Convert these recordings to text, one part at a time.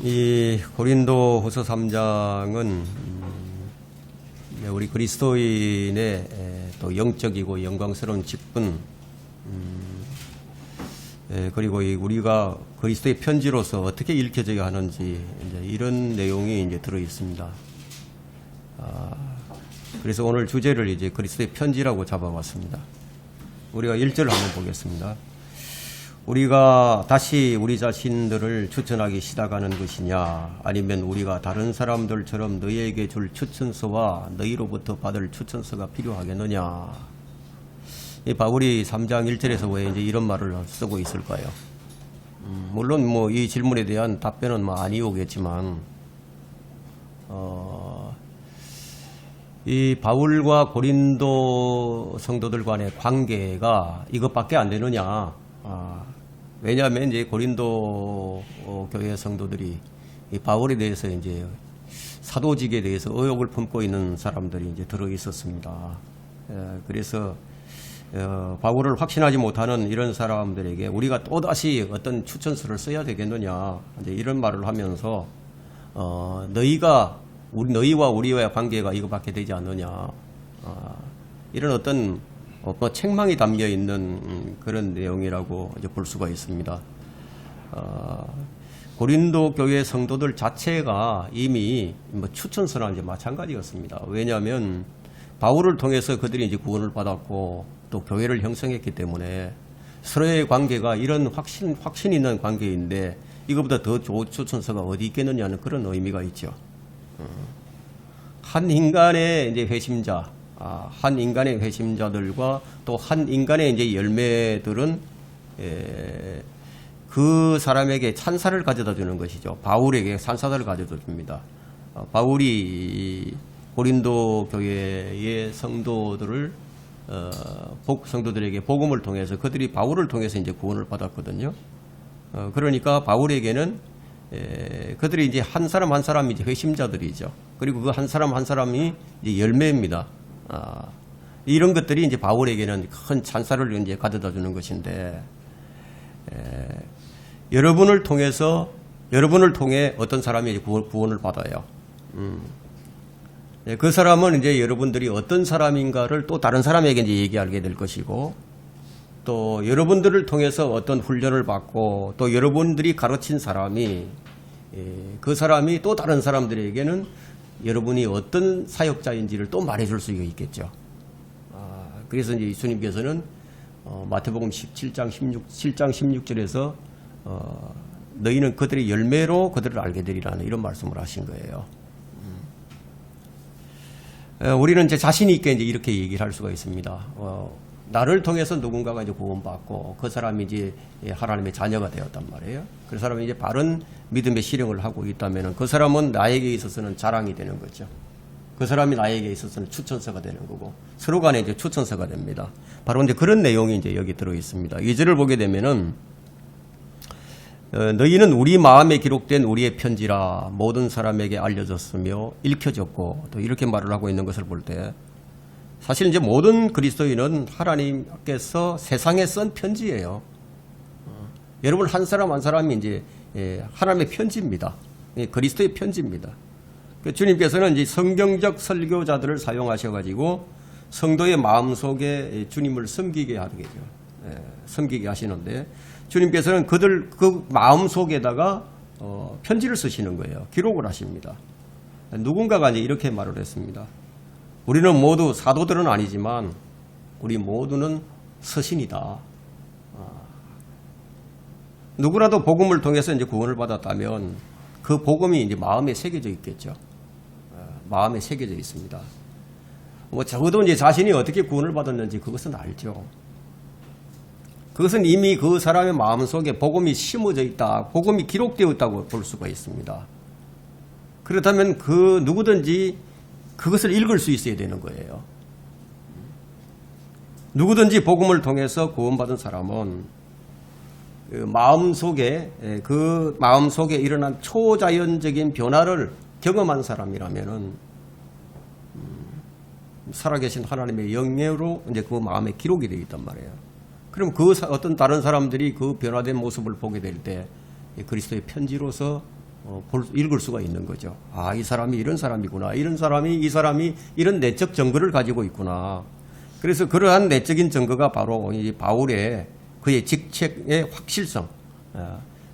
이 고린도후서 3장은 우리 그리스도인의 또 영적이고 영광스러운 직분, 그리고 우리가 그리스도의 편지로서 어떻게 읽혀져야 하는지 이런 내용이 이제 들어 있습니다. 그래서 오늘 주제를 이제 그리스도의 편지라고 잡아봤습니다. 우리가 1절을 한번 보겠습니다. 우리가 다시 우리 자신들을 추천하기 시작하는 것이냐, 아니면 우리가 다른 사람들처럼 너희에게 줄 추천서와 너희로부터 받을 추천서가 필요하겠느냐. 이 바울이 3장 1절에서 왜 이제 이런 말을 쓰고 있을까요? 물론 뭐 이 질문에 대한 답변은 뭐 아니 오겠지만, 이 바울과 고린도 성도들 간의 관계가 이것밖에 안 되느냐. 왜냐하면 이제 고린도 교회 성도들이 이 바울에 대해서 이제 사도직에 대해서 의혹을 품고 있는 사람들이 이제 들어 있었습니다. 그래서 바울을 확신하지 못하는 이런 사람들에게 우리가 또다시 어떤 추천서를 써야 되겠느냐, 이제 이런 말을 하면서 너희와 우리와의 관계가 이거밖에 되지 않느냐, 이런 어떤 책망이 담겨 있는 그런 내용이라고 이제 볼 수가 있습니다. 고린도 교회 성도들 자체가 이미 뭐 추천서나 이제 마찬가지였습니다. 왜냐하면 바울을 통해서 그들이 이제 구원을 받았고 또 교회를 형성했기 때문에 서로의 관계가 이런 확신 있는 관계인데 이거보다 더 좋은 추천서가 어디 있겠느냐는 그런 의미가 있죠. 한 인간의 이제 회심자, 한 인간의 회심자들과 또 한 인간의 이제 열매들은 그 사람에게 찬사를 가져다 주는 것이죠. 바울에게 찬사를 가져다 줍니다. 바울이 고린도 교회의 성도들을 성도들에게 복음을 통해서 그들이 바울을 통해서 이제 구원을 받았거든요. 그러니까 바울에게는 그들이 이제 한 사람 한 사람이 이제 회심자들이죠. 그리고 그 한 사람 한 사람이 이제 열매입니다. 이런 것들이 이제 바울에게는 큰 찬사를 이제 가져다 주는 것인데, 여러분을 통해 어떤 사람이 이제 구원을 받아요. 그 사람은 이제 여러분들이 어떤 사람인가를 또 다른 사람에게 이제 얘기하게 될 것이고, 또 여러분들을 통해서 어떤 훈련을 받고 또 여러분들이 가르친 사람이 그 사람이 또 다른 사람들에게는 여러분이 어떤 사역자인지를 또 말해줄 수 있겠죠. 그래서 이제 예수님께서는 마태복음 17장 16절에서 너희는 그들의 열매로 그들을 알게 되리라는 이런 말씀을 하신 거예요. 우리는 이제 자신 있게 이제 이렇게 얘기를 할 수가 있습니다. 나를 통해서 누군가가 이제 구원받고 그 사람이 이제 하나님의 자녀가 되었단 말이에요. 그 사람이 이제 바른 믿음의 실행을 하고 있다면 그 사람은 나에게 있어서는 자랑이 되는 거죠. 그 사람이 나에게 있어서는 추천서가 되는 거고 서로 간에 이제 추천서가 됩니다. 바로 이제 그런 내용이 이제 여기 들어 있습니다. 2절을 보게 되면은 너희는 우리 마음에 기록된 우리의 편지라 모든 사람에게 알려졌으며 읽혀졌고 또 이렇게 말을 하고 있는 것을 볼 때 사실 이제 모든 그리스도인은 하나님께서 세상에 쓴 편지예요. 여러분 한 사람 한 사람이 이제 하나님의 편지입니다. 그리스도의 편지입니다. 주님께서는 이제 성경적 설교자들을 사용하셔가지고 성도의 마음속에 주님을 섬기게 하겠죠. 섬기게 하시는데 주님께서는 그 마음속에다가 편지를 쓰시는 거예요. 기록을 하십니다. 누군가가 이제 이렇게 말을 했습니다. 우리는 모두 사도들은 아니지만 우리 모두는 서신이다. 누구라도 복음을 통해서 이제 구원을 받았다면 그 복음이 이제 마음에 새겨져 있겠죠. 마음에 새겨져 있습니다. 뭐 적어도 이제 자신이 어떻게 구원을 받았는지 그것은 알죠. 그것은 이미 그 사람의 마음속에 복음이 심어져 있다. 복음이 기록되어 있다고 볼 수가 있습니다. 그렇다면 그 누구든지 그것을 읽을 수 있어야 되는 거예요. 누구든지 복음을 통해서 구원받은 사람은 그 마음속에 일어난 초자연적인 변화를 경험한 사람이라면은 살아계신 하나님의 영예로 이제 그 마음에 기록이 되어 있단 말이에요. 그럼 어떤 다른 사람들이 그 변화된 모습을 보게 될 때 그리스도의 편지로서 읽을 수가 있는 거죠. 아, 이 사람이 이런 사람이구나. 이 사람이 이런 내적 증거를 가지고 있구나. 그래서 그러한 내적인 증거가 바로 이 바울의 그의 직책의 확실성,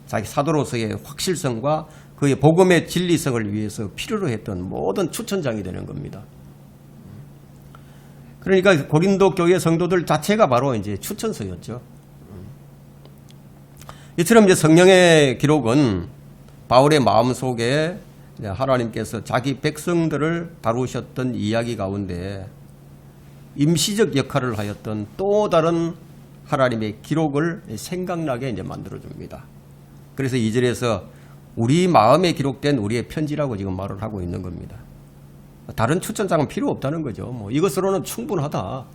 자기 사도로서의 확실성과 그의 복음의 진리성을 위해서 필요로 했던 모든 추천장이 되는 겁니다. 그러니까 고린도 교회 성도들 자체가 바로 이제 추천서였죠. 이처럼 이제 성령의 기록은 바울의 마음속에 하나님께서 자기 백성들을 다루셨던 이야기 가운데 임시적 역할을 하였던 또 다른 하나님의 기록을 생각나게 이제 만들어줍니다. 그래서 2절에서 우리 마음에 기록된 우리의 편지라고 지금 말을 하고 있는 겁니다. 다른 추천장은 필요 없다는 거죠. 뭐 이것으로는 충분하다.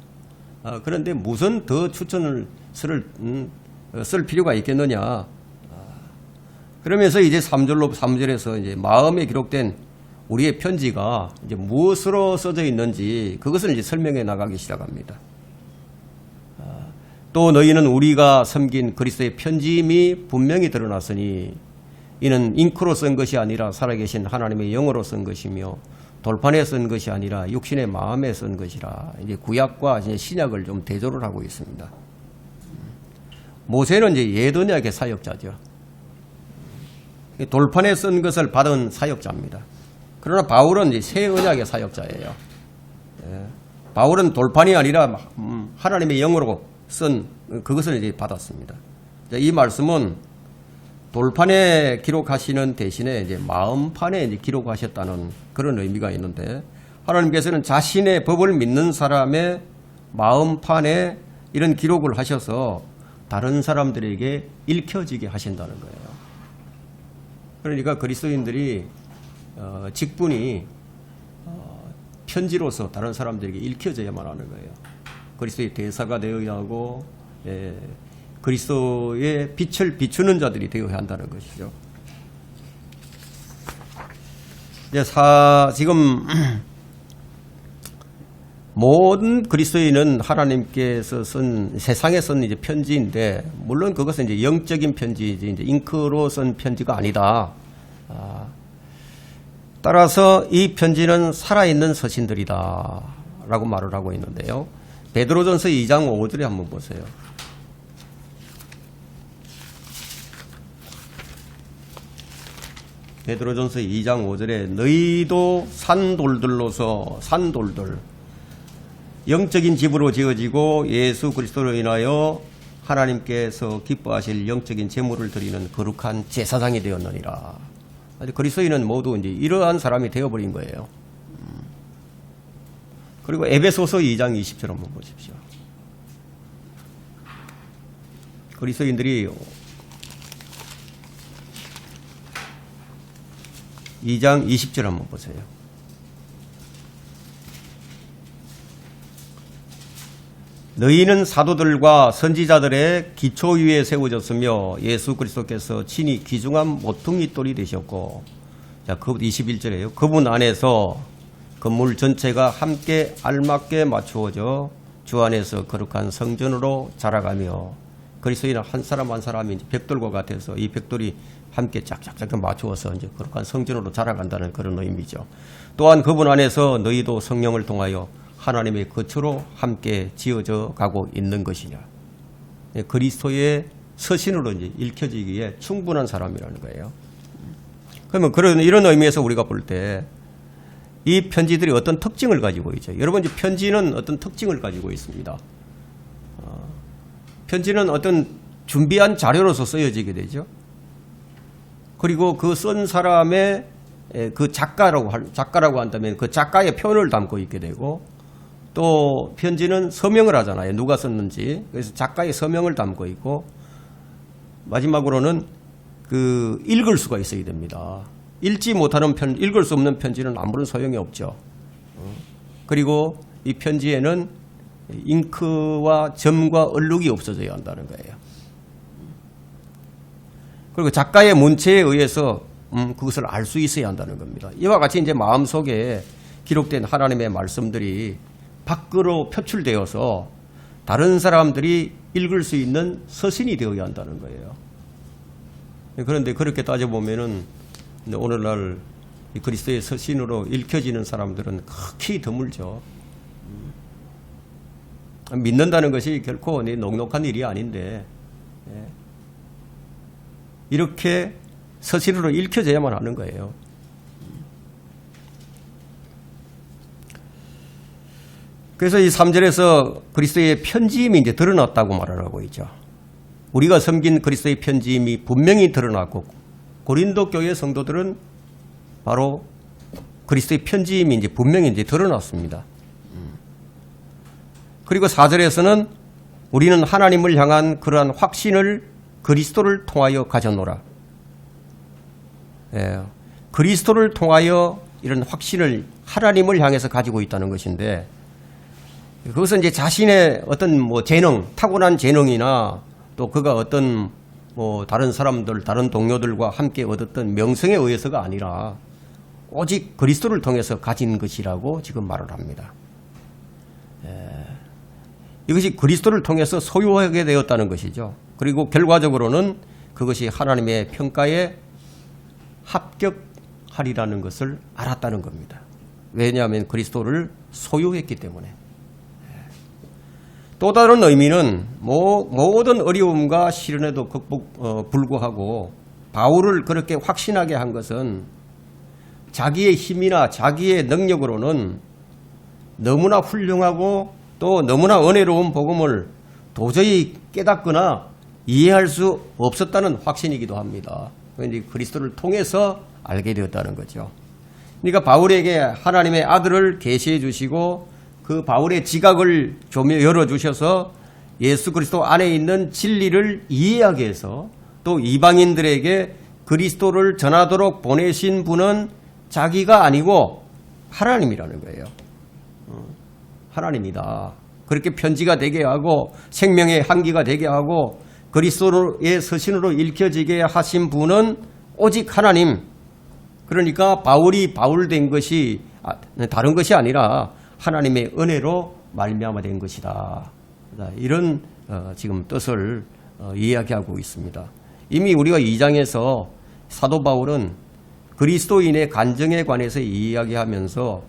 그런데 무슨 더 추천을 쓸 필요가 있겠느냐. 그러면서 이제 3절에서 이제 마음에 기록된 우리의 편지가 이제 무엇으로 써져 있는지 그것을 이제 설명해 나가기 시작합니다. 또 너희는 우리가 섬긴 그리스도의 편지임이 분명히 드러났으니 이는 잉크로 쓴 것이 아니라 살아계신 하나님의 영으로 쓴 것이며 돌판에 쓴 것이 아니라 육신의 마음에 쓴 것이라. 이제 구약과 이제 신약을 좀 대조를 하고 있습니다. 모세는 이제 예언약의 사역자죠. 돌판에 쓴 것을 받은 사역자입니다. 그러나 바울은 이제 새 언약의 사역자예요. 바울은 돌판이 아니라 하나님의 영으로 쓴 그것을 이제 받았습니다. 이 말씀은 돌판에 기록하시는 대신에 이제 마음판에 이제 기록하셨다는 그런 의미가 있는데, 하나님께서는 자신의 법을 믿는 사람의 마음판에 이런 기록을 하셔서 다른 사람들에게 읽혀지게 하신다는 거예요. 그러니까 그리스도인들이 직분이 편지로서 다른 사람들에게 읽혀져야만 하는 거예요. 그리스도의 대사가 되어야 하고 그리스도의 빛을 비추는 자들이 되어야 한다는 것이죠. 이제 지금 모든 그리스도인은 하나님께서 쓴 세상에 쓴 이제 편지인데, 물론 그것은 이제 영적인 편지이지 이제 잉크로 쓴 편지가 아니다. 따라서 이 편지는 살아있는 서신들이다라고 말을 하고 있는데요. 베드로전서 2장 5절에 한번 보세요. 베드로전서 2장 5절에 너희도 산돌들 영적인 집으로 지어지고 예수 그리스도로 인하여 하나님께서 기뻐하실 영적인 제물을 드리는 거룩한 제사장이 되었느니라. 그리스도인은 모두 이제 이러한 사람이 되어버린 거예요. 그리고 에베소서 2장 20절 한번 보십시오. 그리스도인들이 2장 20절 한번 보세요. 너희는 사도들과 선지자들의 기초 위에 세워졌으며 예수 그리스도께서 친히 귀중한 모퉁이 돌이 되셨고, 자, 그 21절에요. 그분 안에서 건물 전체가 함께 알맞게 맞추어져 주 안에서 거룩한 성전으로 자라가며, 그리스도인은 한 사람 한 사람이 벽돌과 같아서 이 벽돌이 함께 쫙쫙쫙 맞추어서 이제 거룩한 성전으로 자라간다는 그런 의미죠. 또한 그분 안에서 너희도 성령을 통하여 하나님의 거처로 함께 지어져 가고 있는 것이냐. 그리스도의 서신으로 이제 읽혀지기에 충분한 사람이라는 거예요. 그러면 이런 의미에서 우리가 볼 때 이 편지들이 어떤 특징을 가지고 있죠. 여러분, 이제 편지는 어떤 특징을 가지고 있습니다. 편지는 어떤 준비한 자료로서 쓰여지게 되죠. 그리고 그 쓴 사람의 그 작가라고 한다면 그 작가의 표현을 담고 있게 되고, 또 편지는 서명을 하잖아요. 누가 썼는지. 그래서 작가의 서명을 담고 있고, 마지막으로는 그 읽을 수가 있어야 됩니다. 읽지 못하는 읽을 수 없는 편지는 아무런 소용이 없죠. 그리고 이 편지에는 잉크와 점과 얼룩이 없어져야 한다는 거예요. 그리고 작가의 문체에 의해서 그것을 알 수 있어야 한다는 겁니다. 이와 같이 이제 마음속에 기록된 하나님의 말씀들이 밖으로 표출되어서 다른 사람들이 읽을 수 있는 서신이 되어야 한다는 거예요. 그런데 그렇게 따져보면은 근데 오늘날 이 그리스도의 서신으로 읽혀지는 사람들은 극히 드물죠. 믿는다는 것이 결코 녹록한 일이 아닌데 이렇게 서신으로 읽혀져야만 하는 거예요. 그래서 이 3절에서 그리스도의 편지임이 이제 드러났다고 말을 하고 있죠. 우리가 섬긴 그리스도의 편지임이 분명히 드러났고 고린도 교회 성도들은 바로 그리스도의 편지임이 이제 분명히 이제 드러났습니다. 그리고 4절에서는 우리는 하나님을 향한 그러한 확신을 그리스도를 통하여 가져노라. 그리스도를 통하여 이런 확신을 하나님을 향해서 가지고 있다는 것인데 그것은 이제 자신의 어떤 재능, 타고난 재능이나 또 그가 어떤 다른 사람들, 다른 동료들과 함께 얻었던 명성에 의해서가 아니라 오직 그리스도를 통해서 가진 것이라고 지금 말을 합니다. 이것이 그리스도를 통해서 소유하게 되었다는 것이죠. 그리고 결과적으로는 그것이 하나님의 평가에 합격하리라는 것을 알았다는 겁니다. 왜냐하면 그리스도를 소유했기 때문에. 또 다른 의미는 모든 어려움과 시련에도 불구하고 바울을 그렇게 확신하게 한 것은 자기의 힘이나 자기의 능력으로는 너무나 훌륭하고 또 너무나 은혜로운 복음을 도저히 깨닫거나 이해할 수 없었다는 확신이기도 합니다. 그런데 그리스도를 통해서 알게 되었다는 거죠. 그러니까 바울에게 하나님의 아들을 계시해 주시고 그 바울의 지각을 좀 열어주셔서 예수 그리스도 안에 있는 진리를 이해하게 해서 또 이방인들에게 그리스도를 전하도록 보내신 분은 자기가 아니고 하나님이라는 거예요. 하나님이다. 그렇게 편지가 되게 하고 생명의 향기가 되게 하고 그리스도의 서신으로 읽혀지게 하신 분은 오직 하나님. 그러니까 바울이 바울된 것이 다른 것이 아니라 하나님의 은혜로 말미암아 된 것이다. 이런 지금 뜻을 이야기하고 있습니다. 이미 우리가 2장에서 사도 바울은 그리스도인의 간증에 관해서 이야기하면서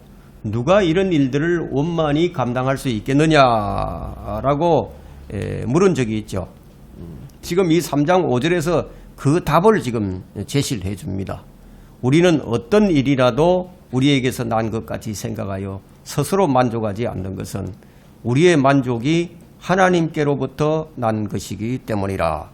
누가 이런 일들을 원만히 감당할 수 있겠느냐라고 물은 적이 있죠. 지금 이 3장 5절에서 그 답을 지금 제시를 해줍니다. 우리는 어떤 일이라도 우리에게서 난 것 같이 생각하여 스스로 만족하지 않는 것은 우리의 만족이 하나님께로부터 난 것이기 때문이라.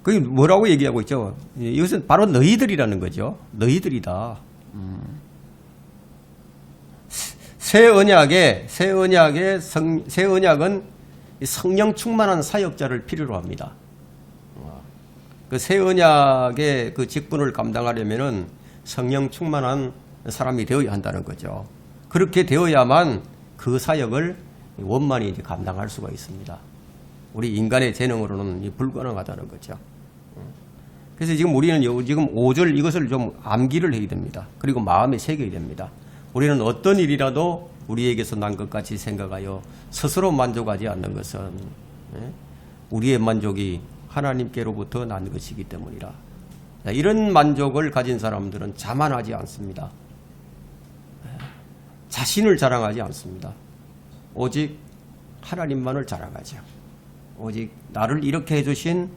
그게 뭐라고 얘기하고 있죠? 이것은 바로 너희들이라는 거죠. 너희들이다. 새 언약은 성령 충만한 사역자를 필요로 합니다. 그 새 언약의 그 직분을 감당하려면은 성령 충만한 사람이 되어야 한다는 거죠. 그렇게 되어야만 그 사역을 원만히 이제 감당할 수가 있습니다. 우리 인간의 재능으로는 불가능하다는 거죠. 그래서 지금 우리는 지금 5절 이것을 좀 암기를 해야 됩니다. 그리고 마음에 새겨야 됩니다. 우리는 어떤 일이라도 우리에게서 난 것 같이 생각하여 스스로 만족하지 않는 것은 우리의 만족이 하나님께로부터 난 것이기 때문이라. 이런 만족을 가진 사람들은 자만하지 않습니다. 자신을 자랑하지 않습니다. 오직 하나님만을 자랑하죠. 오직 나를 이렇게 해주신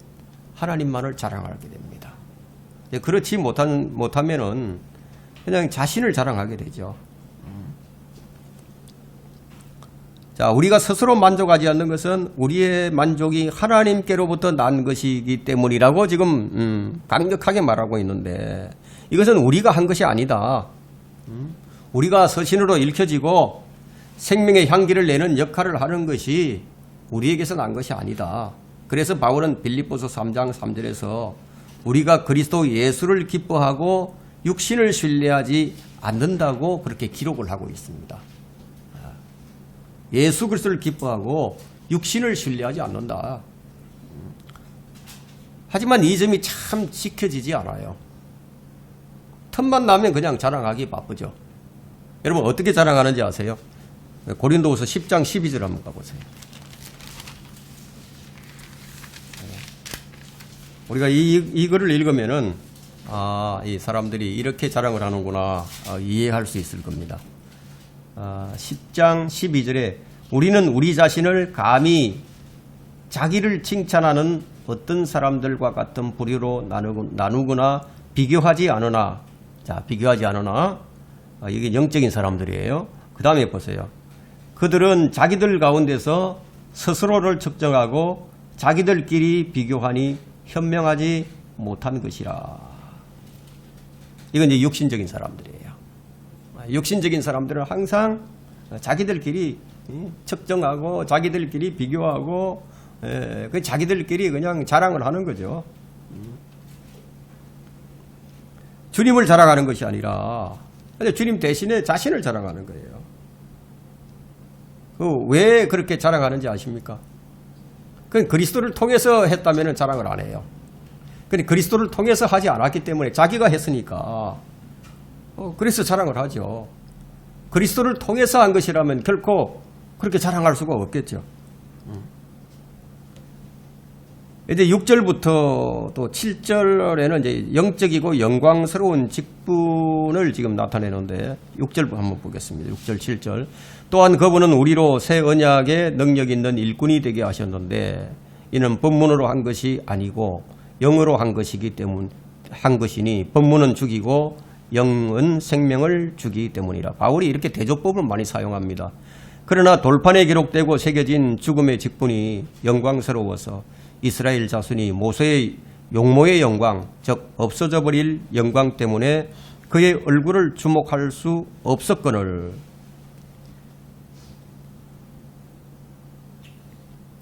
하나님만을 자랑하게 됩니다. 그렇지 못하면은 그냥 자신을 자랑하게 되죠. 자, 우리가 스스로 만족하지 않는 것은 우리의 만족이 하나님께로부터 난 것이기 때문이라고 지금 강력하게 말하고 있는데 이것은 우리가 한 것이 아니다. 우리가 서신으로 읽혀지고 생명의 향기를 내는 역할을 하는 것이 우리에게서 난 것이 아니다. 그래서 바울은 빌립보서 3장 3절에서 우리가 그리스도 예수를 기뻐하고 육신을 신뢰하지 않는다고 그렇게 기록을 하고 있습니다. 예수 그리스도를 기뻐하고 육신을 신뢰하지 않는다. 하지만 이 점이 참 지켜지지 않아요. 틈만 나면 그냥 자랑하기 바쁘죠. 여러분 어떻게 자랑하는지 아세요? 고린도후서 10장 12절 한번 가보세요. 우리가 이 글을 읽으면은 이 사람들이 이렇게 자랑을 하는구나 이해할 수 있을 겁니다. 10장 12절에 우리는 우리 자신을 감히 자기를 칭찬하는 어떤 사람들과 같은 부류로 나누거나 비교하지 않으나, 자, 비교하지 않으나, 이게 영적인 사람들이에요. 그 다음에 보세요. 그들은 자기들 가운데서 스스로를 측정하고 자기들끼리 비교하니 현명하지 못한 것이라. 이건 이제 육신적인 사람들이에요. 육신적인 사람들은 항상 자기들끼리 측정하고 자기들끼리 비교하고 그 자기들끼리 그냥 자랑을 하는 거죠. 주님을 자랑하는 것이 아니라 주님 대신에 자신을 자랑하는 거예요. 왜 그렇게 자랑하는지 아십니까? 그건 그리스도를 통해서 했다면 자랑을 안 해요. 근데 그리스도를 통해서 하지 않았기 때문에 자기가 했으니까 그래서 자랑을 하죠. 그리스도를 통해서 한 것이라면 결코 그렇게 자랑할 수가 없겠죠. 이제 6절부터 또 7절에는 이제 영적이고 영광스러운 직분을 지금 나타내는데 6절 한번 보겠습니다. 6절, 7절. 또한 그분은 우리로 새 언약의 능력 있는 일꾼이 되게 하셨는데 이는 법문으로 한 것이 아니고 영으로 한 것이기 때문 한 것이니 법문은 죽이고 영은 생명을 주기 때문이라. 바울이 이렇게 대조법을 많이 사용합니다. 그러나 돌판에 기록되고 새겨진 죽음의 직분이 영광스러워서 이스라엘 자손이 모세의 용모의 영광, 즉 없어져 버릴 영광 때문에 그의 얼굴을 주목할 수 없었거늘.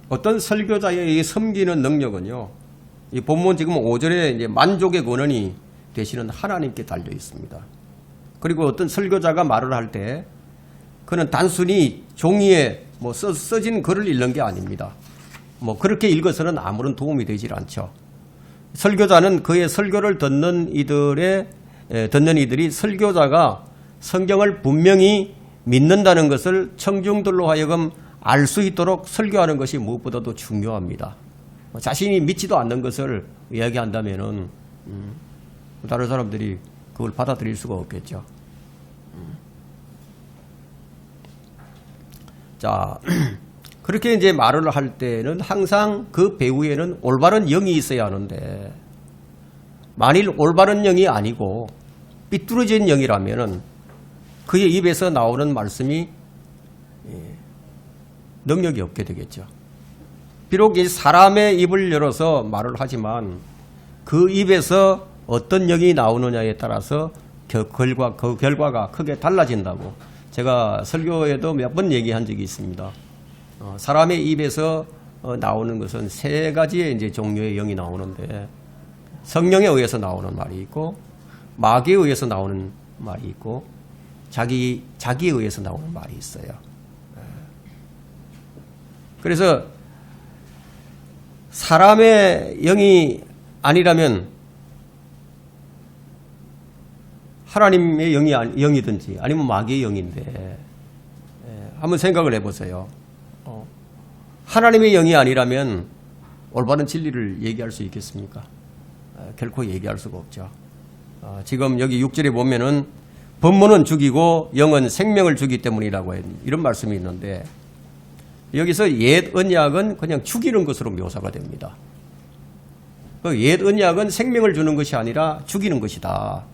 어떤 설교자의 섬기는 능력은요, 이 본문 지금 5절에 이제 만족의 근원이 되시는 하나님께 달려 있습니다. 그리고 어떤 설교자가 말을 할 때 그는 단순히 종이에 써진 글을 읽는 게 아닙니다. 그렇게 읽어서는 아무런 도움이 되질 않죠. 설교자는 그의 설교를 듣는 이들이 설교자가 성경을 분명히 믿는다는 것을 청중들로 하여금 알 수 있도록 설교하는 것이 무엇보다도 중요합니다. 자신이 믿지도 않는 것을 이야기한다면은 다른 사람들이 그걸 받아들일 수가 없겠죠. 자, 그렇게 이제 말을 할 때는 항상 그 배후에는 올바른 영이 있어야 하는데, 만일 올바른 영이 아니고 삐뚤어진 영이라면은 그의 입에서 나오는 말씀이 능력이 없게 되겠죠. 비록 이 사람의 입을 열어서 말을 하지만 그 입에서 어떤 영이 나오느냐에 따라서 그 결과가 크게 달라진다고 제가 설교에도 몇 번 얘기한 적이 있습니다. 사람의 입에서 나오는 것은 세 가지의 이제 종류의 영이 나오는데, 성령에 의해서 나오는 말이 있고, 마귀에 의해서 나오는 말이 있고, 자기에 의해서 나오는 말이 있어요. 그래서 사람의 영이 아니라면 하나님의 영이든지 아니면 마귀의 영인데, 한번 생각을 해보세요. 하나님의 영이 아니라면 올바른 진리를 얘기할 수 있겠습니까? 결코 얘기할 수가 없죠. 지금 여기 6절에 보면은 법문은 죽이고 영은 생명을 주기 때문이라고 이런 말씀이 있는데, 여기서 옛 언약은 그냥 죽이는 것으로 묘사가 됩니다. 옛 언약은 생명을 주는 것이 아니라 죽이는 것이다.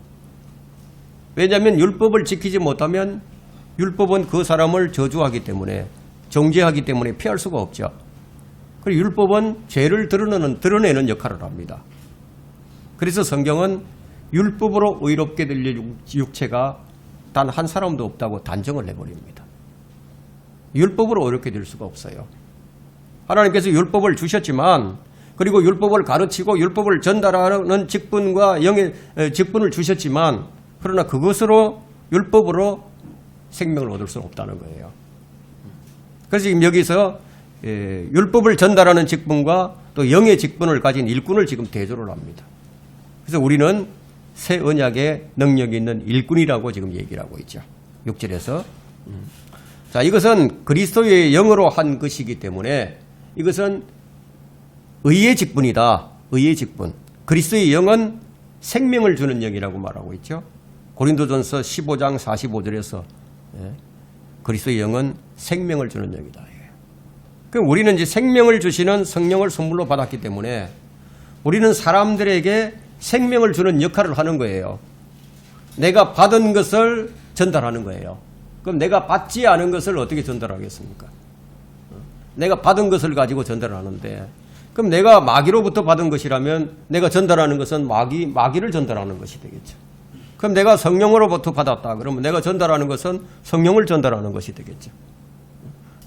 왜냐하면 율법을 지키지 못하면 율법은 그 사람을 저주하기 때문에, 정죄하기 때문에 피할 수가 없죠. 그리고 율법은 죄를 드러내는 역할을 합니다. 그래서 성경은 율법으로 의롭게 될 육체가 단 한 사람도 없다고 단정을 해버립니다. 율법으로 의롭게 될 수가 없어요. 하나님께서 율법을 주셨지만, 그리고 율법을 가르치고 율법을 전달하는 직분과 영의 직분을 주셨지만, 그러나 그것으로 율법으로 생명을 얻을 수는 없다는 거예요. 그래서 지금 여기서 율법을 전달하는 직분과 또 영의 직분을 가진 일꾼을 지금 대조를 합니다. 그래서 우리는 새 언약의 능력이 있는 일꾼이라고 지금 얘기를 하고 있죠. 6절에서. 자, 이것은 그리스도의 영으로 한 것이기 때문에 이것은 의의 직분이다. 의의 직분. 그리스도의 영은 생명을 주는 영이라고 말하고 있죠. 고린도전서 15장 45절에서 그리스도의 영은 생명을 주는 영이다. 그럼 우리는 이제 생명을 주시는 성령을 선물로 받았기 때문에 우리는 사람들에게 생명을 주는 역할을 하는 거예요. 내가 받은 것을 전달하는 거예요. 그럼 내가 받지 않은 것을 어떻게 전달하겠습니까? 내가 받은 것을 가지고 전달하는데, 그럼 내가 마귀로부터 받은 것이라면 내가 전달하는 것은 마귀를 전달하는 것이 되겠죠. 그럼 내가 성령으로부터 받았다. 그러면 내가 전달하는 것은 성령을 전달하는 것이 되겠죠.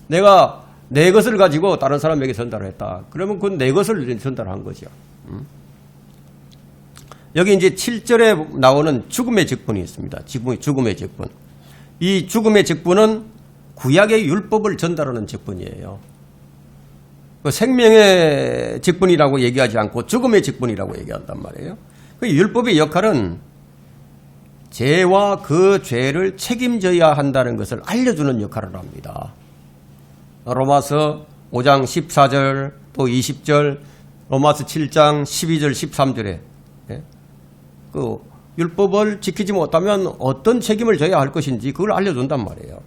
내가 내 것을 가지고 다른 사람에게 전달했다. 그러면 그건 내 것을 전달한 거죠. 여기 이제 7절에 나오는 죽음의 직분이 있습니다. 죽음의 직분. 이 죽음의 직분은 구약의 율법을 전달하는 직분이에요. 그 생명의 직분이라고 얘기하지 않고 죽음의 직분이라고 얘기한단 말이에요. 그 율법의 역할은 죄와 그 죄를 책임져야 한다는 것을 알려주는 역할을 합니다. 로마서 5장 14절 또 20절, 로마서 7장 12절 13절에 그 율법을 지키지 못하면 어떤 책임을 져야 할 것인지 그걸 알려준단 말이에요.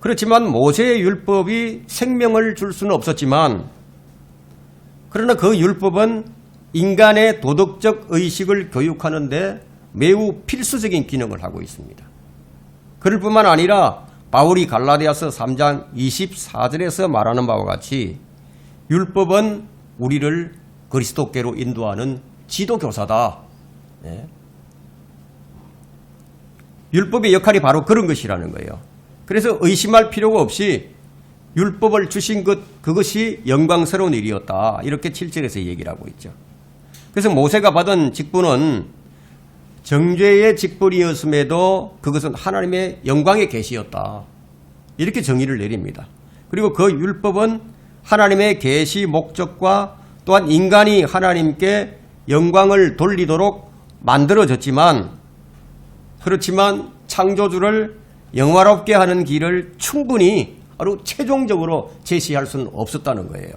그렇지만 모세의 율법이 생명을 줄 수는 없었지만, 그러나 그 율법은 인간의 도덕적 의식을 교육하는 데 매우 필수적인 기능을 하고 있습니다. 그럴 뿐만 아니라 바울이 갈라디아서 3장 24절에서 말하는 바와 같이 율법은 우리를 그리스도께로 인도하는 지도교사다. 네. 율법의 역할이 바로 그런 것이라는 거예요. 그래서 의심할 필요가 없이 율법을 주신 그것이 영광스러운 일이었다. 이렇게 7절에서 얘기를 하고 있죠. 그래서 모세가 받은 직분은 정죄의 직분이었음에도 그것은 하나님의 영광의 계시였다. 이렇게 정의를 내립니다. 그리고 그 율법은 하나님의 계시 목적과 또한 인간이 하나님께 영광을 돌리도록 만들어졌지만, 그렇지만 창조주를 영화롭게 하는 길을 충분히 바로 최종적으로 제시할 수는 없었다는 거예요.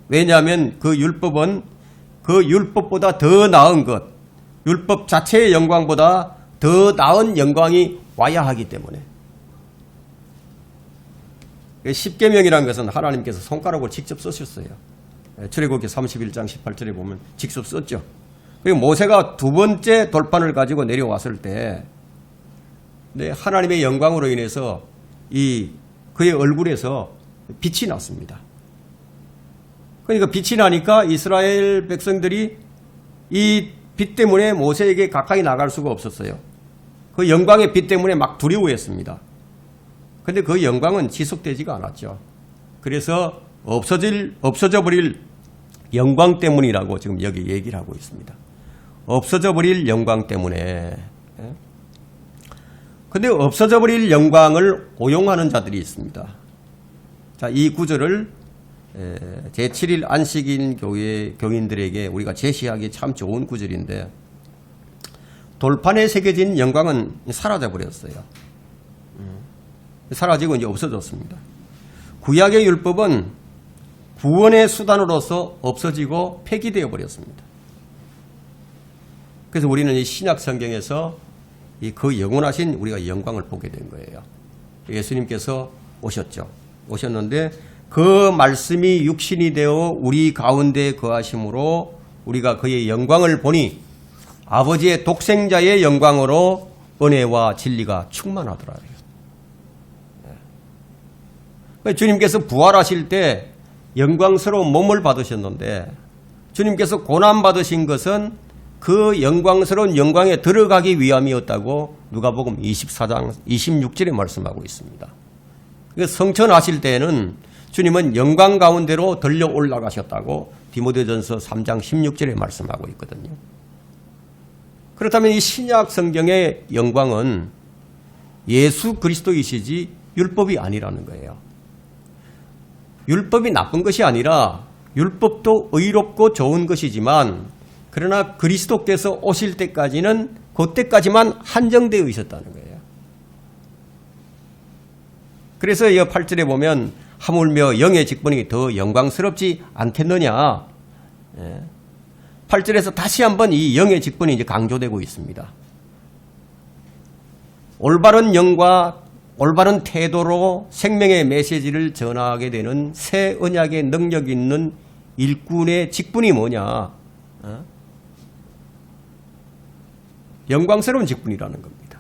왜냐하면 그 율법은 그 율법보다 더 나은 것, 율법 자체의 영광보다 더 나은 영광이 와야 하기 때문에. 십계명이라는 것은 하나님께서 손가락으로 직접 쓰셨어요. 출애굽기 31장 18절에 보면 직접 썼죠. 그리고 모세가 두 번째 돌판을 가지고 내려왔을 때 하나님의 영광으로 인해서 그의 얼굴에서 빛이 났습니다. 그러니까 빛이 나니까 이스라엘 백성들이 이 빛 때문에 모세에게 가까이 나갈 수가 없었어요. 그 영광의 빛 때문에 막 두려워했습니다. 그런데 그 영광은 지속되지가 않았죠. 그래서 없어져 버릴 영광 때문이라고 지금 여기 얘기를 하고 있습니다. 없어져 버릴 영광 때문에. 그런데 없어져 버릴 영광을 오용하는 자들이 있습니다. 자, 이 구절을 제7일 안식일 교회 교인들에게 우리가 제시하기 참 좋은 구절인데, 돌판에 새겨진 영광은 사라져 버렸어요. 사라지고 이제 없어졌습니다. 구약의 율법은 구원의 수단으로서 없어지고 폐기되어 버렸습니다. 그래서 우리는 이 신약 성경에서 그 영원하신 우리가 영광을 보게 된 거예요. 예수님께서 오셨는데 그 말씀이 육신이 되어 우리 가운데 거하심으로 우리가 그의 영광을 보니 아버지의 독생자의 영광으로 은혜와 진리가 충만하더라고요. 주님께서 부활하실 때 영광스러운 몸을 받으셨는데, 주님께서 고난받으신 것은 그 영광스러운 영광에 들어가기 위함이었다고 누가복음 24장 26절에 말씀하고 있습니다. 성천하실 때에는 주님은 영광 가운데로 들려 올라가셨다고 디모데전서 3장 16절에 말씀하고 있거든요. 그렇다면 이 신약 성경의 영광은 예수 그리스도이시지 율법이 아니라는 거예요. 율법이 나쁜 것이 아니라 율법도 의롭고 좋은 것이지만, 그러나 그리스도께서 오실 때까지는 그때까지만 한정되어 있었다는 거예요. 그래서 이 8절에 보면 하물며 영의 직분이 더 영광스럽지 않겠느냐. 8절에서 다시 한번 이 영의 직분이 이제 강조되고 있습니다. 올바른 영과 올바른 태도로 생명의 메시지를 전하게 되는 새 언약의 능력 있는 일꾼의 직분이 뭐냐? 영광스러운 직분이라는 겁니다.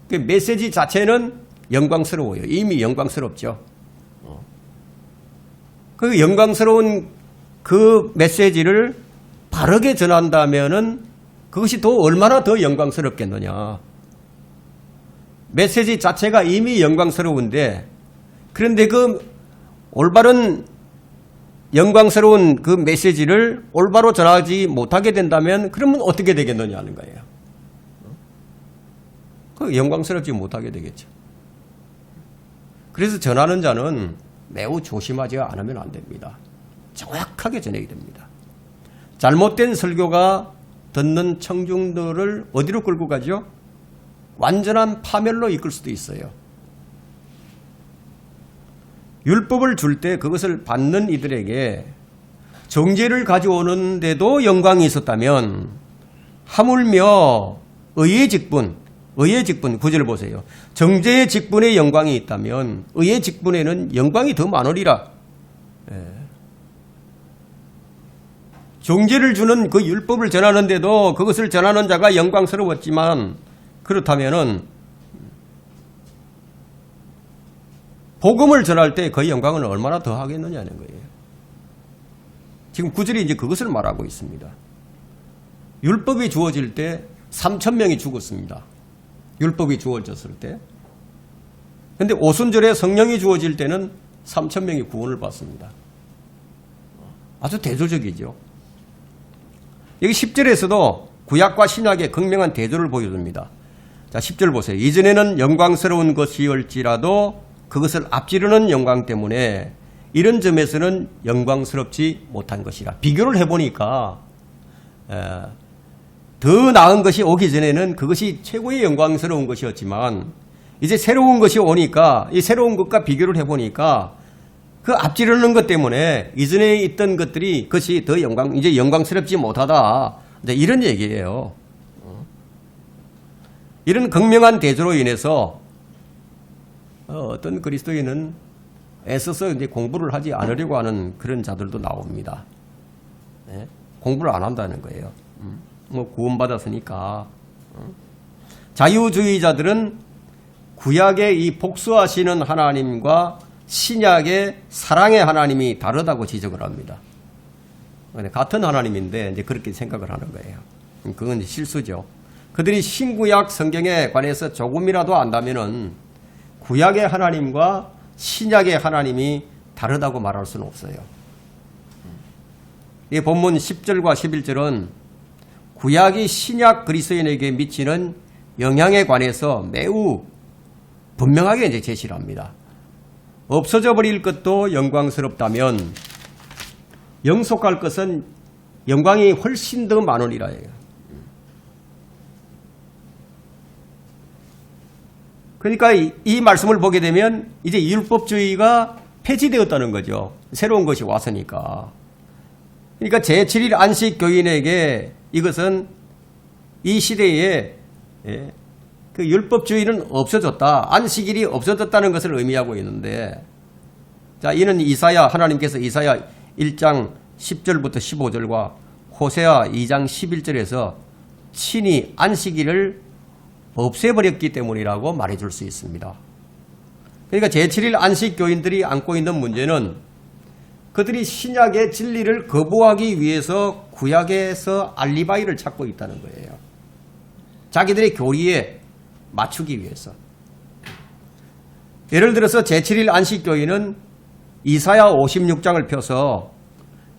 그 메시지 자체는 영광스러워요. 이미 영광스럽죠. 그 영광스러운 그 메시지를 바르게 전한다면은 그것이 또 얼마나 더 영광스럽겠느냐. 메시지 자체가 이미 영광스러운데, 그런데 그 올바른 영광스러운 그 메시지를 올바로 전하지 못하게 된다면 그러면 어떻게 되겠느냐는 거예요. 그 영광스럽지 못하게 되겠죠. 그래서 전하는 자는 매우 조심하지 않으면 안 됩니다. 정확하게 전해야 됩니다. 잘못된 설교가 듣는 청중들을 어디로 끌고 가죠? 완전한 파멸로 이끌 수도 있어요. 율법을 줄 때 그것을 받는 이들에게 정죄를 가져오는데도 영광이 있었다면 하물며 의의 직분 9절 보세요. 정죄의 직분에 영광이 있다면 의의 직분에는 영광이 더 많으리라. 정죄를 주는 그 율법을 전하는데도 그것을 전하는 자가 영광스러웠지만, 그렇다면은 복음을 전할 때 그 영광은 얼마나 더 하겠느냐는 거예요. 지금 9절이 이제 그것을 말하고 있습니다. 율법이 주어질 때 3,000명이 죽었습니다. 율법이 주어졌을 때. 그런데 오순절에 성령이 주어질 때는 3,000명이 구원을 받습니다. 아주 대조적이죠. 여기 10절에서도 구약과 신약의 극명한 대조를 보여줍니다. 자, 10절 보세요. 이전에는 영광스러운 것이올지라도 그것을 앞지르는 영광 때문에 이런 점에서는 영광스럽지 못한 것이라. 비교를 해보니까 더 나은 것이 오기 전에는 그것이 최고의 영광스러운 것이었지만, 이제 새로운 것이 오니까 이 새로운 것과 비교를 해보니까 그 앞지르는 것 때문에 이전에 있던 것들이 그것이 더 이제 영광스럽지 못하다. 이제 이런 얘기예요. 이런 극명한 대조로 인해서 어떤 그리스도인은 애써서 이제 공부를 하지 않으려고 하는 그런 자들도 나옵니다. 네? 공부를 안 한다는 거예요. 뭐 구원받았으니까. 자유주의자들은 구약의 이 복수하시는 하나님과 신약의 사랑의 하나님이 다르다고 지적을 합니다. 같은 하나님인데 이제 그렇게 생각을 하는 거예요. 그건 이제 실수죠. 그들이 신구약 성경에 관해서 조금이라도 안다면은 구약의 하나님과 신약의 하나님이 다르다고 말할 수는 없어요. 이 본문 10절과 11절은 구약이 신약 그리스도인에게 미치는 영향에 관해서 매우 분명하게 이제 제시를 합니다. 없어져 버릴 것도 영광스럽다면 영속할 것은 영광이 훨씬 더 많으리라 해요. 그러니까 이 말씀을 보게 되면 이제 율법주의가 폐지되었다는 거죠. 새로운 것이 왔으니까. 그러니까 제7일 안식 교인에게 이것은 이 시대에 그 율법주의는 없어졌다. 안식일이 없어졌다는 것을 의미하고 있는데, 자, 이는 하나님께서 이사야 1장 10절부터 15절과 호세아 2장 11절에서 친히 안식일을 없애버렸기 때문이라고 말해줄 수 있습니다. 그러니까 제7일 안식교인들이 안고 있는 문제는 그들이 신약의 진리를 거부하기 위해서 구약에서 알리바이를 찾고 있다는 거예요. 자기들의 교리에 맞추기 위해서. 예를 들어서 제7일 안식교인은 이사야 56장을 펴서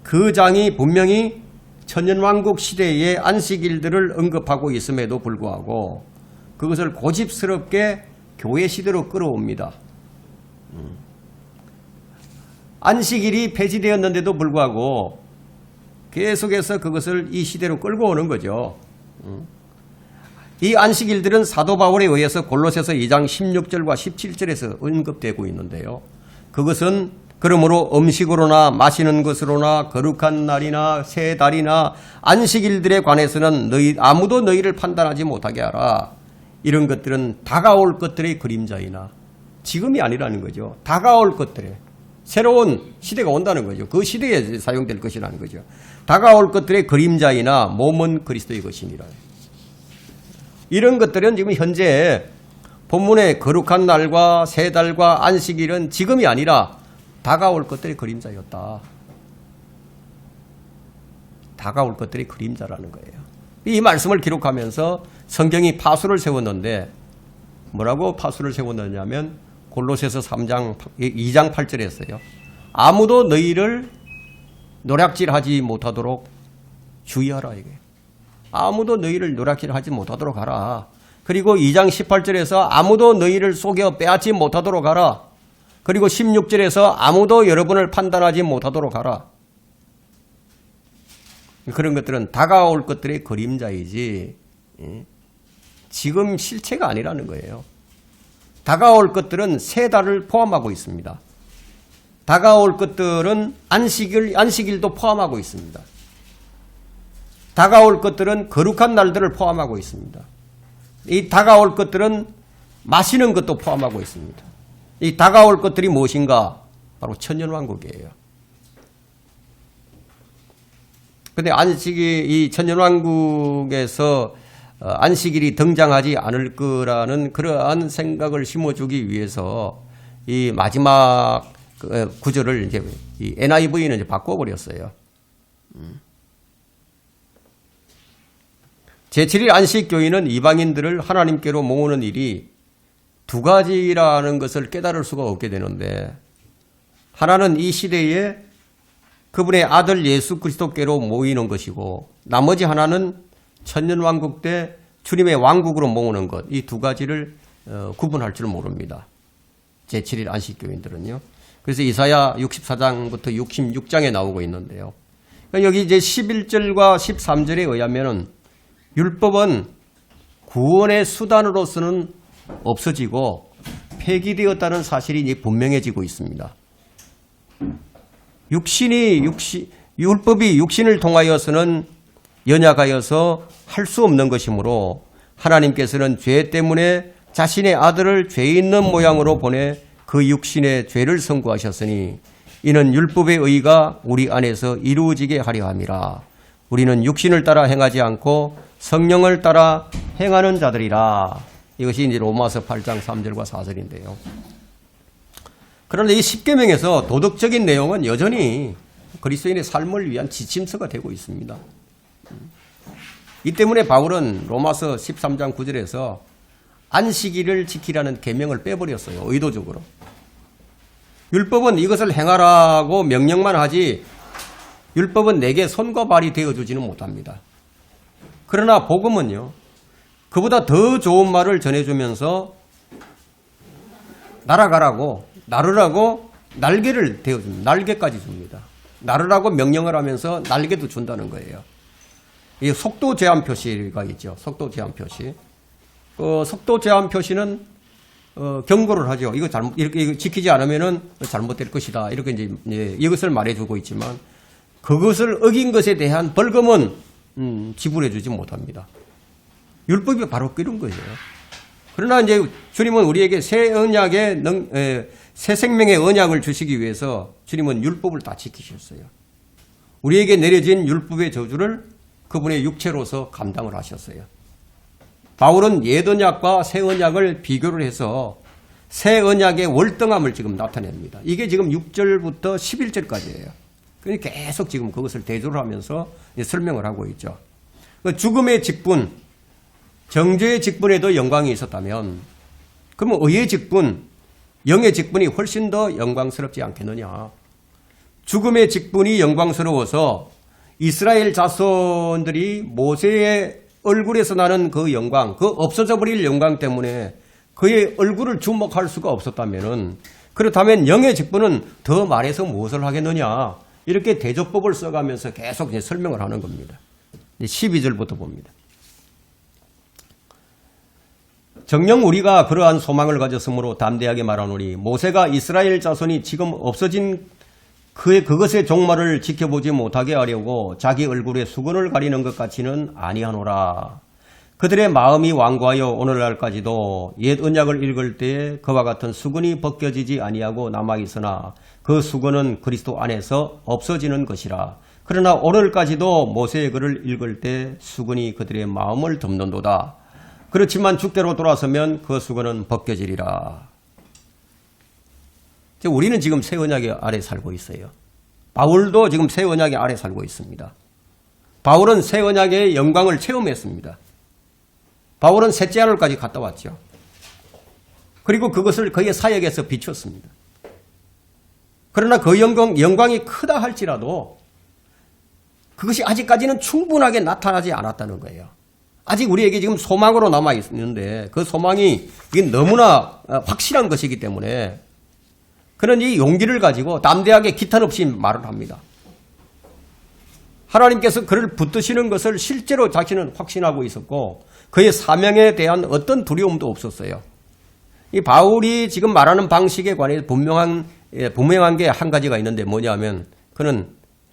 그 장이 분명히 천년왕국 시대의 안식일들을 언급하고 있음에도 불구하고 그것을 고집스럽게 교회 시대로 끌어옵니다. 안식일이 폐지되었는데도 불구하고 계속해서 그것을 이 시대로 끌고 오는 거죠. 이 안식일들은 사도 바울에 의해서 골로새서 2장 16절과 17절에서 언급되고 있는데요. 그것은 그러므로 음식으로나 마시는 것으로나 거룩한 날이나 새 달이나 안식일들에 관해서는 아무도 너희를 판단하지 못하게 하라. 이런 것들은 다가올 것들의 그림자이나 지금이 아니라는 거죠. 다가올 것들에 새로운 시대가 온다는 거죠. 그 시대에 사용될 것이라는 거죠. 다가올 것들의 그림자이나 몸은 그리스도의 것이니라. 이런 것들은 지금 현재 본문의 거룩한 날과 새 달과 안식일은 지금이 아니라 다가올 것들의 그림자였다. 다가올 것들의 그림자라는 거예요. 이 말씀을 기록하면서 성경이 파수를 세웠는데 뭐라고 파수를 세웠느냐면 골로새서 2장 8절에 했어요. 아무도 너희를 노략질하지 못하도록 주의하라. 이게. 아무도 너희를 노략질하지 못하도록 하라. 그리고 2장 18절에서 아무도 너희를 속여 빼앗지 못하도록 하라. 그리고 16절에서 아무도 여러분을 판단하지 못하도록 하라. 그런 것들은 다가올 것들의 그림자이지 지금 실체가 아니라는 거예요. 다가올 것들은 세 달을 포함하고 있습니다. 다가올 것들은 안식일도 포함하고 있습니다. 다가올 것들은 거룩한 날들을 포함하고 있습니다. 이 다가올 것들은 마시는 것도 포함하고 있습니다. 이 다가올 것들이 무엇인가? 바로 천년왕국이에요. 근데 이 천년왕국에서 안식일이 등장하지 않을 거라는 그러한 생각을 심어주기 위해서 이 마지막 구절을 이제 이 NIV는 이제 바꿔버렸어요. 제7일 안식교인은 이방인들을 하나님께로 모으는 일이 두 가지라는 것을 깨달을 수가 없게 되는데, 하나는 이 시대에 그분의 아들 예수 그리스도께로 모이는 것이고, 나머지 하나는 천년왕국 때 주님의 왕국으로 모으는 것, 이 두 가지를 구분할 줄 모릅니다. 제7일 안식교인들은요. 그래서 이사야 64장부터 66장에 나오고 있는데요. 여기 이제 11절과 13절에 의하면은 율법은 구원의 수단으로서는 없어지고 폐기되었다는 사실이 이제 분명해지고 있습니다. 율법이 육신을 통하여서는 연약하여서 할 수 없는 것이므로 하나님께서는 죄 때문에 자신의 아들을 죄 있는 모양으로 보내 그 육신의 죄를 선고하셨으니 이는 율법의 의가 우리 안에서 이루어지게 하려 함이라. 우리는 육신을 따라 행하지 않고 성령을 따라 행하는 자들이라. 이것이 이제 로마서 8장 3절과 4절인데요. 그런데 이 십계명에서 도덕적인 내용은 여전히 그리스도인의 삶을 위한 지침서가 되고 있습니다. 이 때문에 바울은 로마서 13장 9절에서 안식일을 지키라는 계명을 빼버렸어요. 의도적으로. 율법은 이것을 행하라고 명령만 하지 율법은 내게 손과 발이 되어주지는 못합니다. 그러나 복음은요, 그보다 더 좋은 말을 전해주면서 날아가라고, 나르라고 날개를 대어줍니다. 날개까지 줍니다. 나르라고 명령을 하면서 날개도 준다는 거예요. 이 속도 제한 표시가 있죠. 속도 제한 표시. 속도 제한 표시는 경고를 하죠. 이거 이렇게 지키지 않으면은 잘못될 것이다. 이렇게 이제 이것을 말해주고 있지만 그것을 어긴 것에 대한 벌금은 지불해주지 못합니다. 율법이 바로 그런 거예요. 그러나 이제 주님은 우리에게 새 생명의 언약을 주시기 위해서 주님은 율법을 다 지키셨어요. 우리에게 내려진 율법의 저주를 그분의 육체로서 감당을 하셨어요. 바울은 옛 언약과 새 언약을 비교를 해서 새 언약의 월등함을 지금 나타냅니다. 이게 지금 6절부터 11절까지예요. 그러니까 계속 지금 그것을 대조를 하면서 설명을 하고 있죠. 죽음의 직분, 정죄의 직분에도 영광이 있었다면 그러면 의의 직분, 영의 직분이 훨씬 더 영광스럽지 않겠느냐. 죽음의 직분이 영광스러워서 이스라엘 자손들이 모세의 얼굴에서 나는 그 영광, 그 없어져 버릴 영광 때문에 그의 얼굴을 주목할 수가 없었다면은, 그렇다면 영의 직분은 더 말해서 무엇을 하겠느냐. 이렇게 대조법을 써가면서 계속 이제 설명을 하는 겁니다. 12절부터 봅니다. 정녕 우리가 그러한 소망을 가졌으므로 담대하게 말하노니 모세가 이스라엘 자손이 지금 없어진 그것의 종말을 지켜보지 못하게 하려고 자기 얼굴에 수건을 가리는 것 같이는 아니하노라. 그들의 마음이 완고하여 오늘날까지도 옛 언약을 읽을 때에 그와 같은 수건이 벗겨지지 아니하고 남아있으나 그 수건은 그리스도 안에서 없어지는 것이라. 그러나 오늘까지도 모세의 글을 읽을 때 수건이 그들의 마음을 덮는도다. 그렇지만 주께로 돌아서면 그 수건은 벗겨지리라. 우리는 지금 새 언약의 아래 살고 있어요. 바울도 지금 새 언약의 아래 살고 있습니다. 바울은 새 언약의 영광을 체험했습니다. 바울은 셋째 하늘까지 갔다 왔죠. 그리고 그것을 그의 사역에서 비췄습니다. 그러나 그 영광이 크다 할지라도 그것이 아직까지는 충분하게 나타나지 않았다는 거예요. 아직 우리에게 지금 소망으로 남아 있는데 그 소망이 너무나 확실한 것이기 때문에 그는 이 용기를 가지고 담대하게 기탄 없이 말을 합니다. 하나님께서 그를 붙드시는 것을 실제로 자신은 확신하고 있었고 그의 사명에 대한 어떤 두려움도 없었어요. 이 바울이 지금 말하는 방식에 관해 분명한 게 한 가지가 있는데 뭐냐면 그는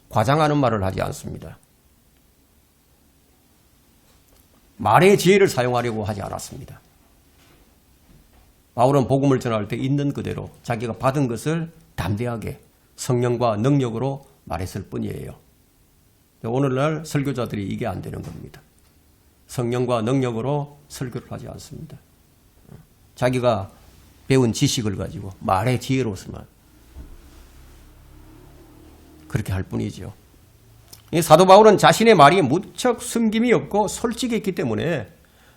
과장하는 말을 하지 않습니다. 말의 지혜를 사용하려고 하지 않았습니다. 바울은 복음을 전할 때 있는 그대로 자기가 받은 것을 담대하게 성령과 능력으로 말했을 뿐이에요. 오늘날 설교자들이 이게 안 되는 겁니다. 성령과 능력으로 설교를 하지 않습니다. 자기가 배운 지식을 가지고 말의 지혜로서만 그렇게 할 뿐이죠. 이 사도 바울은 자신의 말이 무척 숨김이 없고 솔직했기 때문에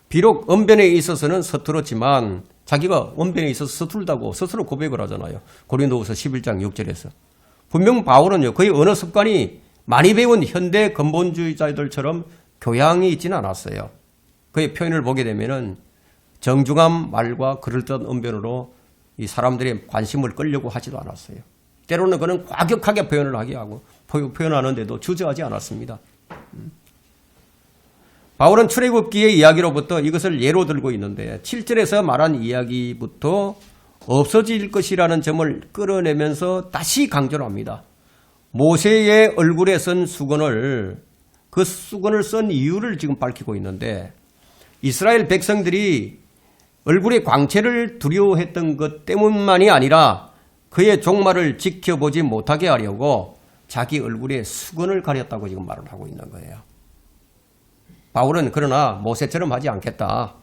비록 언변에 있어서는 서툴었지만 자기가 언변에 있어서 서툴다고 스스로 고백을 하잖아요. 고린도후서 11장 6절에서. 분명 바울은요, 그의 언어 습관이 많이 배운 현대 근본주의자들처럼 교양이 있지는 않았어요. 그의 표현을 보게 되면은 정중한 말과 그럴듯한 언변으로 이 사람들의 관심을 끌려고 하지도 않았어요. 때로는 그는 과격하게 표현을 하게 하고 표현하는데도 주저하지 않았습니다. 바울은 출애굽기의 이야기로부터 이것을 예로 들고 있는데 7절에서 말한 이야기부터 없어질 것이라는 점을 끌어내면서 다시 강조를 합니다. 모세의 얼굴에 쓴 수건을 그 수건을 쓴 이유를 지금 밝히고 있는데 이스라엘 백성들이 얼굴의 광채를 두려워했던 것 때문만이 아니라 그의 종말을 지켜보지 못하게 하려고 자기 얼굴에 수건을 가렸다고 지금 말을 하고 있는 거예요. 바울은 그러나 모세처럼 하지 않겠다.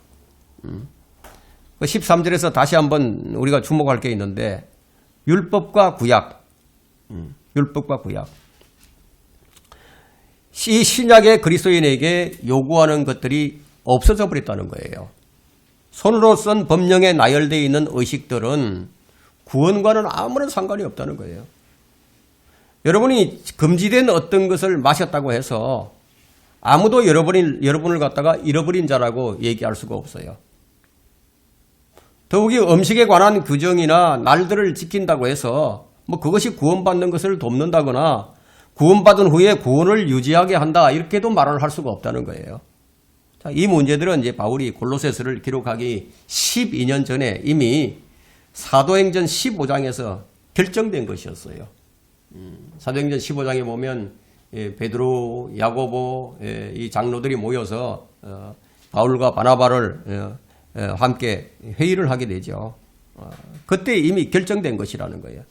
13절에서 다시 한번 우리가 주목할 게 있는데 율법과 구약. 율법과 구약. 이 신약의 그리스도인에게 요구하는 것들이 없어져 버렸다는 거예요. 손으로 쓴 법령에 나열되어 있는 의식들은 구원과는 아무런 상관이 없다는 거예요. 여러분이 금지된 어떤 것을 마셨다고 해서 아무도 여러분을 갖다가 잃어버린 자라고 얘기할 수가 없어요. 더욱이 음식에 관한 규정이나 날들을 지킨다고 해서 그것이 구원받는 것을 돕는다거나 구원받은 후에 구원을 유지하게 한다 이렇게도 말을 할 수가 없다는 거예요. 자, 이 문제들은 이제 바울이 골로새서를 기록하기 12년 전에 이미 사도행전 15장에서 결정된 것이었어요. 사도행전 15장에 보면 베드로, 야고보 이 장로들이 모여서 바울과 바나바를 함께 회의를 하게 되죠. 그때 이미 결정된 것이라는 거예요.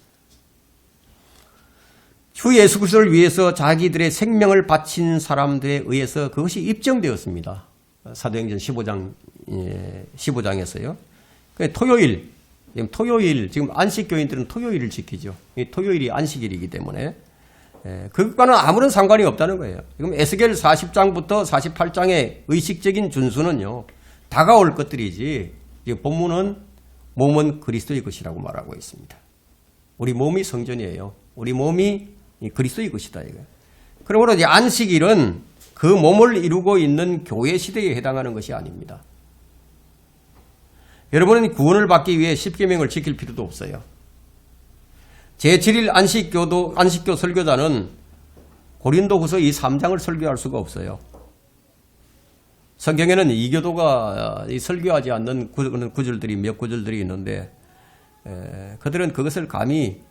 주 예수 그리스도를 위해서 자기들의 생명을 바친 사람들에 의해서 그것이 입증되었습니다. 사도행전 15장에서요. 토요일, 지금 안식교인들은 토요일을 지키죠. 토요일이 안식일이기 때문에 그것과는 아무런 상관이 없다는 거예요. 지금 에스겔 40장부터 48장의 의식적인 준수는요, 다가올 것들이지, 본문은 몸은 그리스도의 것이라고 말하고 있습니다. 우리 몸이 성전이에요. 우리 몸이 그리스도의 것이다. 이거. 그러므로 이제 안식일은 그 몸을 이루고 있는 교회 시대에 해당하는 것이 아닙니다. 여러분은 구원을 받기 위해 십계명을 지킬 필요도 없어요. 제7일 안식교 설교자는 고린도후서 이 3장을 설교할 수가 없어요. 성경에는 이교도가 설교하지 않는 구절들이 몇 구절들이 있는데 그들은 그것을 감히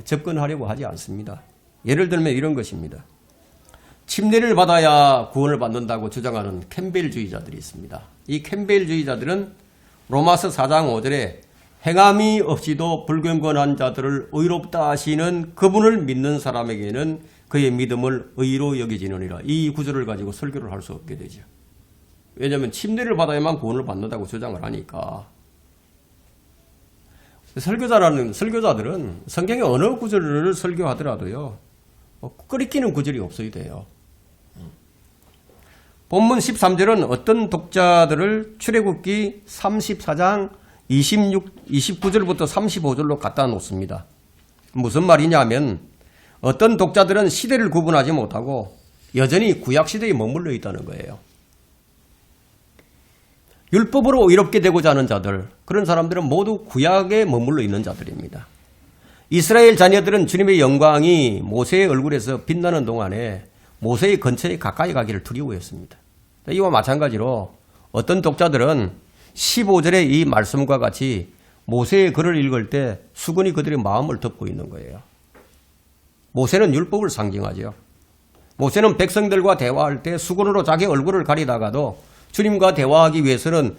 접근하려고 하지 않습니다. 예를 들면 이런 것입니다. 침례를 받아야 구원을 받는다고 주장하는 캠벨주의자들이 있습니다. 이 캠벨주의자들은 로마서 4장 5절에 행함이 없이도 불경건한 자들을 의롭다 하시는 그분을 믿는 사람에게는 그의 믿음을 의로 여기지느니라. 이 구절을 가지고 설교를 할 수 없게 되죠. 왜냐하면 침례를 받아야만 구원을 받는다고 주장을 하니까. 설교자들은 성경의 어느 구절을 설교하더라도요, 끄리끼는 구절이 없어야 돼요. 본문 13절은 어떤 독자들을 출애굽기 34장 29절부터 35절로 갖다 놓습니다. 무슨 말이냐면 어떤 독자들은 시대를 구분하지 못하고 여전히 구약시대에 머물러 있다는 거예요. 율법으로 의롭게 되고자 하는 자들, 그런 사람들은 모두 구약에 머물러 있는 자들입니다. 이스라엘 자녀들은 주님의 영광이 모세의 얼굴에서 빛나는 동안에 모세의 근처에 가까이 가기를 두려워했습니다. 이와 마찬가지로 어떤 독자들은 15절의 이 말씀과 같이 모세의 글을 읽을 때 수군이 그들의 마음을 덮고 있는 거예요. 모세는 율법을 상징하죠. 모세는 백성들과 대화할 때 수군으로 자기 얼굴을 가리다가도 주님과 대화하기 위해서는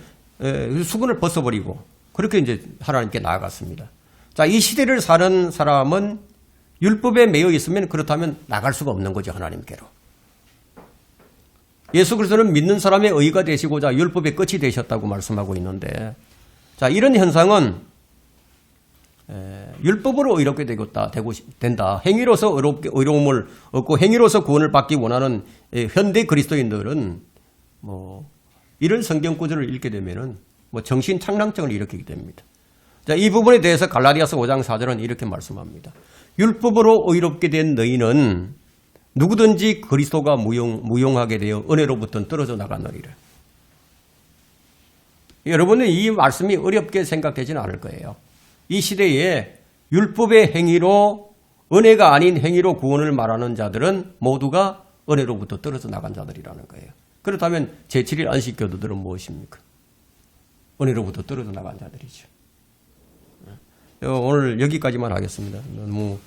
수군을 벗어버리고 그렇게 이제 하나님께 나아갔습니다. 자, 이 시대를 사는 사람은 율법에 매여 있으면 그렇다면 나갈 수가 없는 거죠, 하나님께로. 예수 그리스도는 믿는 사람의 의가 되시고자 율법의 끝이 되셨다고 말씀하고 있는데, 자, 이런 현상은 율법으로 의롭게 된다. 행위로서 의로움을 얻고 행위로서 구원을 받기 원하는 현대 그리스도인들은 이런 성경 구절을 읽게 되면은 정신 착랑증을 일으키게 됩니다. 자, 이 부분에 대해서 갈라디아서 5장 4절은 이렇게 말씀합니다. 율법으로 의롭게 된 너희는 누구든지 그리스도가 무용하게 되어 은혜로부터 떨어져 나가느니라. 여러분은 이 말씀이 어렵게 생각되지는 않을 거예요. 이 시대에 율법의 행위로 은혜가 아닌 행위로 구원을 말하는 자들은 모두가 은혜로부터 떨어져 나간 자들이라는 거예요. 그렇다면 제7일 안식교도들은 무엇입니까? 은혜로부터 떨어져 나간 자들이죠. 오늘 여기까지만 하겠습니다. 너무